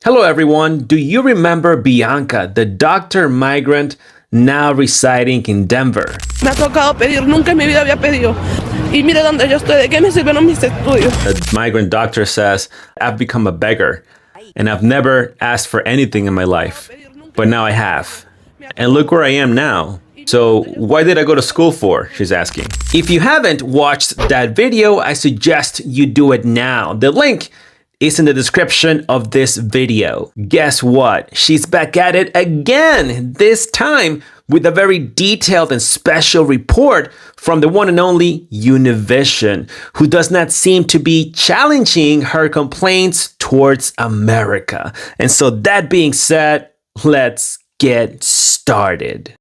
Hello everyone, do you remember Bianca, the doctor migrant now residing in Denver? Me ha tocado pedir, nunca en mi vida había pedido. Y mire donde yo estoy, ¿de qué me sirvieron mis estudios? The migrant doctor says, I've become a beggar and I've never asked for anything in my life, but now I have. And look where I am now. So why did I go to school for? She's asking. If you haven't watched that video, I suggest you do it now. The link is in the description of this video. Guess what? She's back at it again, this time with a very detailed and special report from the one and only Univision, who does not seem to be challenging her complaints towards America. And so that being said, let's get started.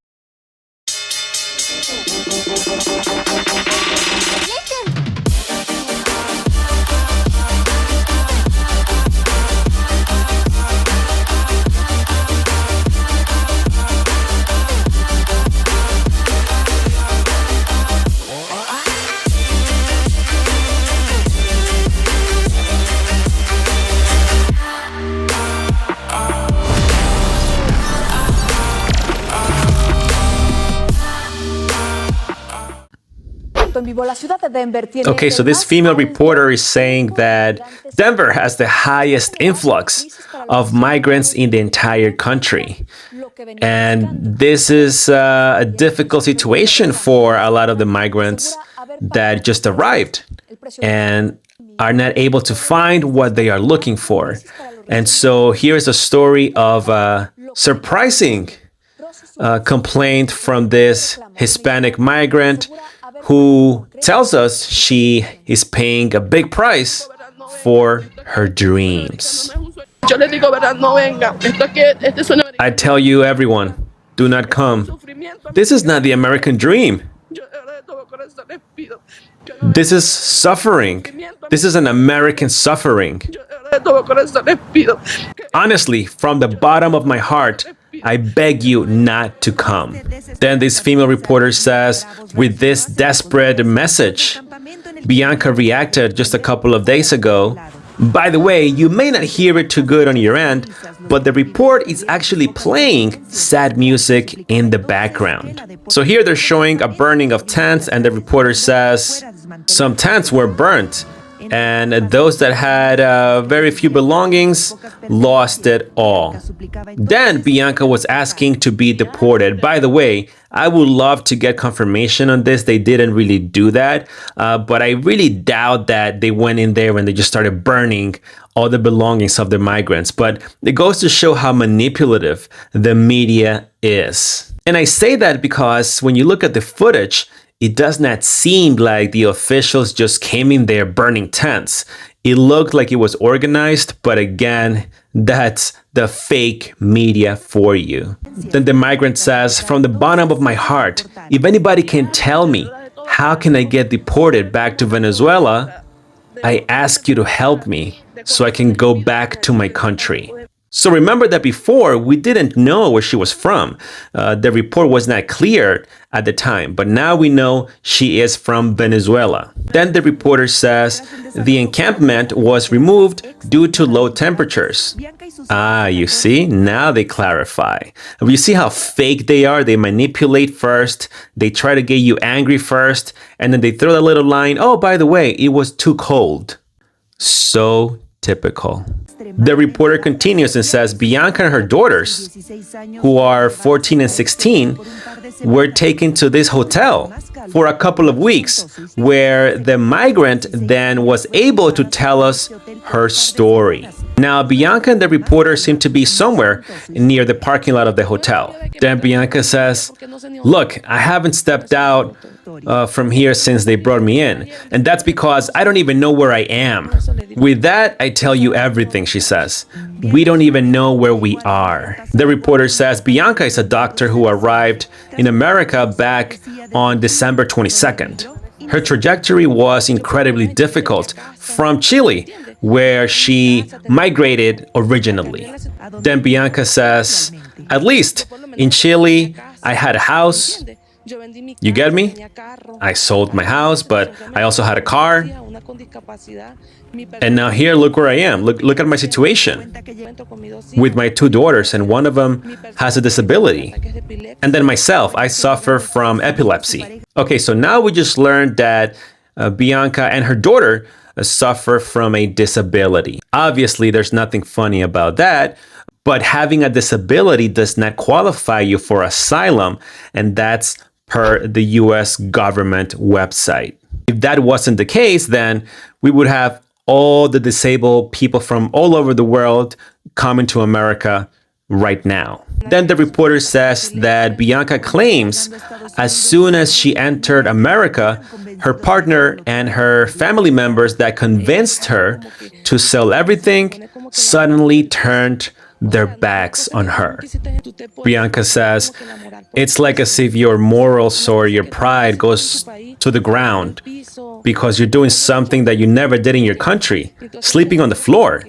Okay, so this female reporter is saying that Denver has the highest influx of migrants in the entire country. And this is a difficult situation for a lot of the migrants that just arrived and are not able to find what they are looking for. And so here's a story of a surprising complaint from this Hispanic migrant who tells us she is paying a big price for her dreams. I tell you, everyone, do not come. This is not the American dream. This is suffering. This is an American suffering. Honestly, from the bottom of my heart, I beg you not to come. Then this female reporter says, with this desperate message, Bianca reacted just a couple of days ago. By the way, you may not hear it too good on your end, but the report is actually playing sad music in the background. So here they're showing a burning of tents, and the reporter says some tents were burnt, and those that had very few belongings lost it all. Then Bianca was asking to be deported. By the way, I would love to get confirmation on this. They didn't really do that, but I really doubt that they went in there and they just started burning all the belongings of the migrants. But it goes to show how manipulative the media is. And I say that because when you look at the footage, it does not seem like the officials just came in there burning tents. It looked like it was organized, but again, that's the fake media for you. Then the migrant says, from the bottom of my heart, if anybody can tell me how can I get deported back to Venezuela, I ask you to help me so I can go back to my country. So remember that before, we didn't know where she was from. The report was not clear at the time, but now we know she is from Venezuela. Then the reporter says the encampment was removed due to low temperatures. You see, now they clarify. You see how fake they are? They manipulate first, they try to get you angry first, and then they throw that little line, oh, by the way, it was too cold. So typical. The reporter continues and says Bianca and her daughters, who are 14 and 16, were taken to this hotel for a couple of weeks, where the migrant then was able to tell us her story. Now, Bianca and the reporter seem to be somewhere near the parking lot of the hotel. Then Bianca says, look, I haven't stepped out from here since they brought me in. And that's because I don't even know where I am. With that, I tell you everything, she says. We don't even know where we are. The reporter says Bianca is a doctor who arrived in America back on December 22nd. Her trajectory was incredibly difficult from Chile, where she migrated originally. Then Bianca says, at least in Chile, I had a house, You get me? I sold my house, but I also had a car. And now here, look where I am. Look at my situation. With my two daughters, and one of them has a disability. And then myself, I suffer from epilepsy. Okay, so now we just learned that Bianca and her daughter suffer from a disability. Obviously, there's nothing funny about that. But having a disability does not qualify you for asylum, and that's per the US government website. If that wasn't the case, then we would have all the disabled people from all over the world coming to America right now. Then the reporter says that Bianca claims as soon as she entered America, her partner and her family members that convinced her to sell everything suddenly turned their backs on her. Bianca says, it's like as if your morals or your pride goes to the ground because you're doing something that you never did in your country, sleeping on the floor.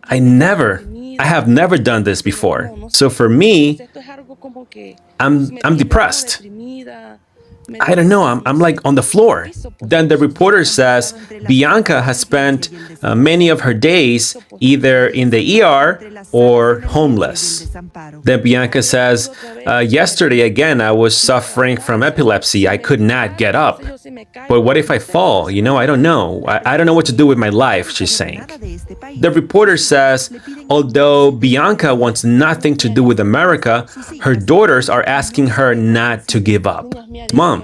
I have never done this before. So for me, I'm depressed. I don't know, I'm like on the floor. Then the reporter says Bianca has spent many of her days either in the ER or homeless. Then Bianca says, yesterday again, I was suffering from epilepsy. I could not get up. But what if I fall? You know, I don't know. I don't know what to do with my life, she's saying. The reporter says, although Bianca wants nothing to do with America, her daughters are asking her not to give up. Mom,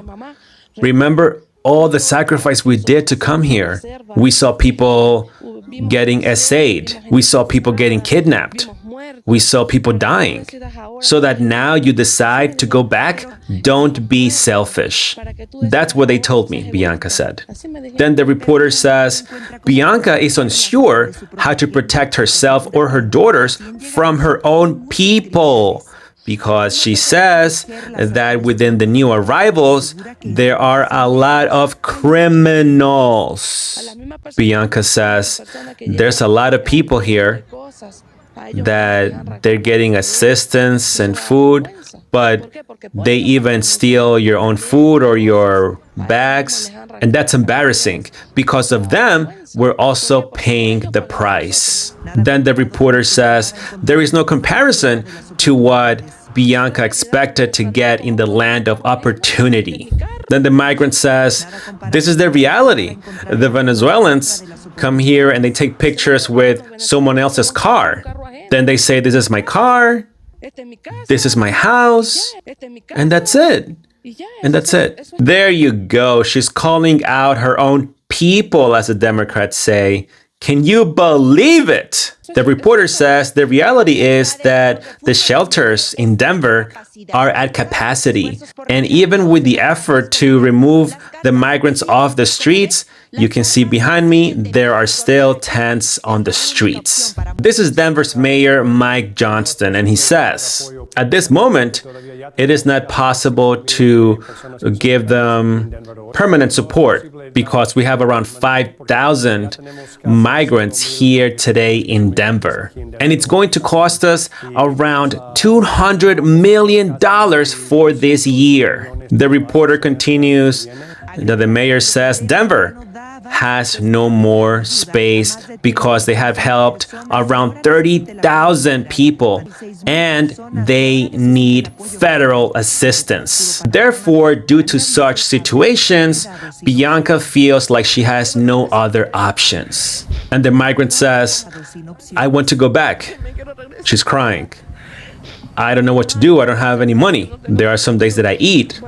remember all the sacrifice we did to come here. We saw people getting essayed. We saw people getting kidnapped. We saw people dying. So that now you decide to go back? Don't be selfish. That's what they told me, Bianca said. Then the reporter says, Bianca is unsure how to protect herself or her daughters from her own people, because she says that within the new arrivals, there are a lot of criminals. Bianca says there's a lot of people here that they're getting assistance and food, but they even steal your own food or your bags. And that's embarrassing. Because of them, we're also paying the price. Then the reporter says there is no comparison to what Bianca expected to get in the land of opportunity. Then the migrant says, this is their reality. The Venezuelans come here and they take pictures with someone else's car. Then they say, this is my car, this is my house, and that's it. And that's it. There you go. She's calling out her own people, as the Democrats say. Can you believe it? The reporter says the reality is that the shelters in Denver are at capacity. And even with the effort to remove the migrants off the streets, you can see behind me, there are still tents on the streets. This is Denver's Mayor Mike Johnston, and he says, at this moment, it is not possible to give them permanent support because we have around 5,000 migrants here today in Denver. And it's going to cost us around $200 million for this year. The reporter continues that the mayor says Denver has no more space because they have helped around 30,000 people and they need federal assistance. Therefore, due to such situations, Bianca feels like she has no other options. And the migrant says, I want to go back. She's crying. I don't know what to do. I don't have any money. There are some days that I eat.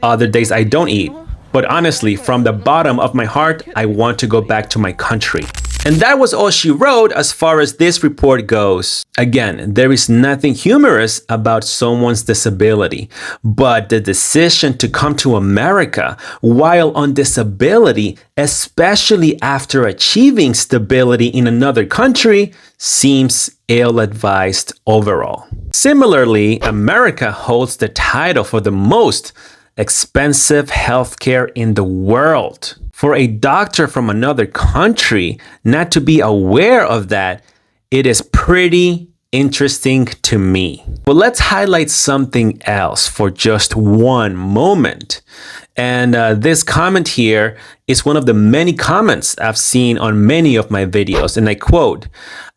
Other days I don't eat. But honestly, from the bottom of my heart, I want to go back to my country. And that was all she wrote as far as this report goes. Again, there is nothing humorous about someone's disability, but the decision to come to America while on disability, especially after achieving stability in another country, seems ill-advised overall. Similarly, America holds the title for the most expensive healthcare in the world. For a doctor from another country not to be aware of that, it is pretty interesting to me. But let's highlight something else for just one moment. And this comment here is one of the many comments I've seen on many of my videos. And I quote,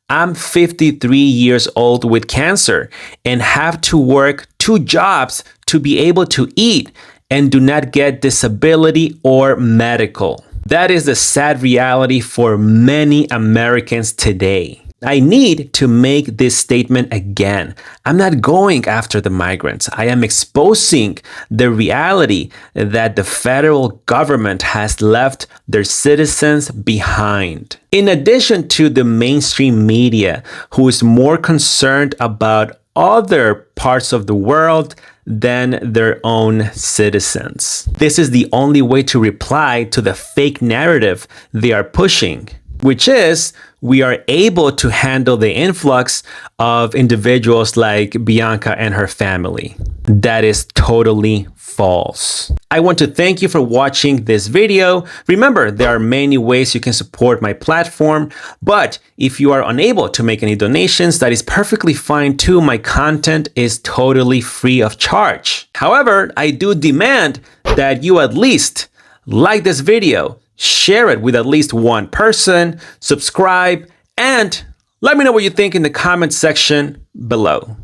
"I'm 53 years old with cancer and have to work 2 jobs to be able to eat and do not get disability or medical." That is the sad reality for many Americans today. I need to make this statement again. I'm not going after the migrants. I am exposing the reality that the federal government has left their citizens behind. In addition to the mainstream media, who is more concerned about other parts of the world than their own citizens. This is the only way to reply to the fake narrative they are pushing, which is we are able to handle the influx of individuals like Bianca and her family. That is totally false. I want to thank you for watching this video. Remember, there are many ways you can support my platform, but if you are unable to make any donations, that is perfectly fine too. My content is totally free of charge. However, I do demand that you at least like this video, share it with at least one person, subscribe, and let me know what you think in the comment section below.